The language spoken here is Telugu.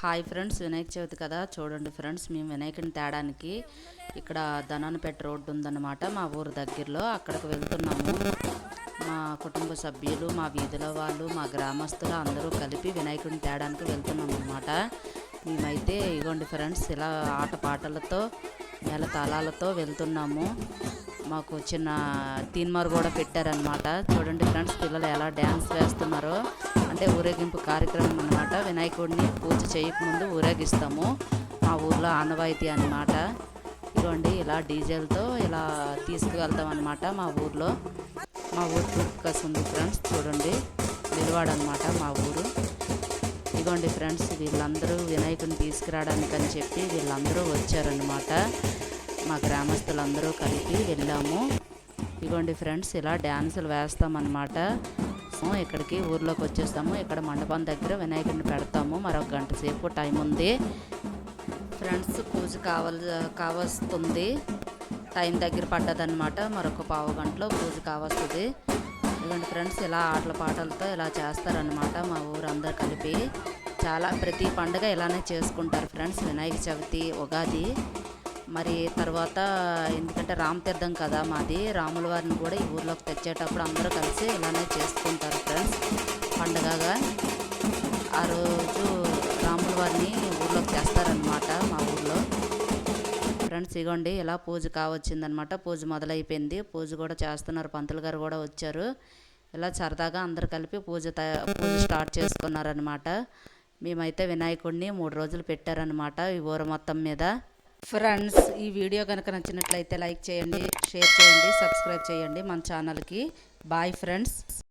హాయ్ ఫ్రెండ్స్, వినాయక చవితి కదా. చూడండి ఫ్రెండ్స్, మేము వినాయకుని తేడానికి ఇక్కడ ధనానపేట రోడ్డు ఉందన్నమాట, మా ఊరు దగ్గరలో. అక్కడికి వెళ్తున్నాము. మా కుటుంబ సభ్యులు, మా వీధిలో వాళ్ళు, మా గ్రామస్తులు అందరూ కలిపి వినాయకుడిని తేడానికి వెళ్తున్నాం అన్నమాట. మేమైతే ఇగోండి ఫ్రెండ్స్, ఇలా ఆటపాటలతో మేళ తాళాలతో వెళ్తున్నాము. మాకు చిన్న తీన్మార్ కూడా పెట్టారనమాట. చూడండి ఫ్రెండ్స్, పిల్లలు ఎలా డ్యాన్స్ వేస్తున్నారో. అంటే ఊరేగింపు కార్యక్రమం అనమాట. వినాయకుడిని పూజ చేయకముందు ఊరేగిస్తాము, మా ఊర్లో ఆనవాయితీ అనమాట. ఇదిగోండి ఇలా డీజేలతో ఇలా తీసుకువెళ్తాం అనమాట. మా ఊరు తూర్పుకస్ ఉంది ఫ్రెండ్స్. చూడండి, నిలవాడనమాట మా ఊరు. ఇదిగోండి ఫ్రెండ్స్, వీళ్ళందరూ వినాయకుడిని తీసుకురావడానికి అని చెప్పి వీళ్ళందరూ వచ్చారనమాట. మా గ్రామస్తులందరూ కలిపి వెళ్ళాము. ఇదిగోండి ఫ్రెండ్స్, ఇలా డ్యాన్సులు వేస్తామన్నమాట. ఇక్కడికి ఊర్లోకి వచ్చేస్తాము. ఇక్కడ మండపం దగ్గర వినాయకుడిని పెడతాము. మరొక గంట సేపు టైం ఉంది ఫ్రెండ్స్. పూజ కావస్తుంది. టైం దగ్గర పడ్డదన్నమాట. మరొక పావు గంటలో పూజ కావస్తుంది. ఇదిగోండి ఫ్రెండ్స్, ఇలా ఆటల పాటలతో ఇలా చేస్తారనమాట మా ఊరందరూ కలిపి. ప్రతి పండుగ ఇలానే చేసుకుంటారు ఫ్రెండ్స్. వినాయక చవితి, ఉగాది, మరి తర్వాత ఎందుకంటే రామతీర్థం కదా మాది, రాముల వారిని కూడా ఈ ఊర్లోకి తెచ్చేటప్పుడు అందరూ కలిసి ఇలానే చేసుకుంటారు ఫ్రెండ్స్. పండుగగా ఆ రోజు రాముల వారిని ఊర్లోకి తెస్తారనమాట మా ఊర్లో ఫ్రెండ్స్. ఇగోండి ఇలా పూజ కావచ్చిందనమాట. పూజ మొదలైపోయింది. పూజ కూడా చేస్తున్నారు, పంతులు గారు కూడా వచ్చారు. ఇలా సరదాగా అందరు కలిపి పూజ స్టార్ట్ చేసుకున్నారనమాట. మేమైతే వినాయకుడిని 3 రోజులు పెట్టారనమాట ఈ ఊరు మొత్తం మీద. ఫ్రెండ్స్, ఈ వీడియో కనుక నచ్చినట్లయితే లైక్ చేయండి, షేర్ చేయండి, సబ్స్క్రైబ్ చేయండి మన ఛానల్కి. Bye friends.